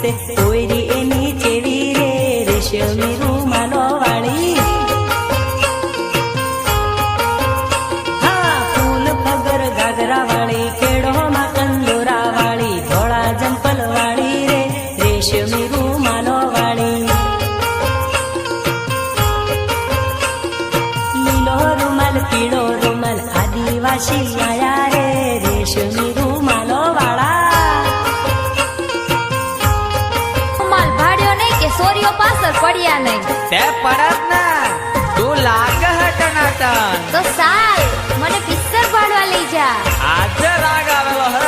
છે કોઈરી એની ચેવી રે રેશમી રૂમાલો વાળી. હા ફૂલ પગર ગાગરા વાળી કેડોમાં કંદોરા વાળી ધોળા જંપલ વાળી રે રેશમી રૂમાલો વાળી. લીલો રૂમાલ પીળો રૂમાલ આદિવાસી આયા રે રેશમી રૂમાલો વાળા. રૂમાલ ભાડ્યો નહીં કે સોરીઓ પાછળ પડ્યા નહીં? તે પડત ના તું લાગે હે ટનાટન. તો સાલ મને પિક્ચર ભાડવા લઈ જા. આજે રાગ આવેલો હે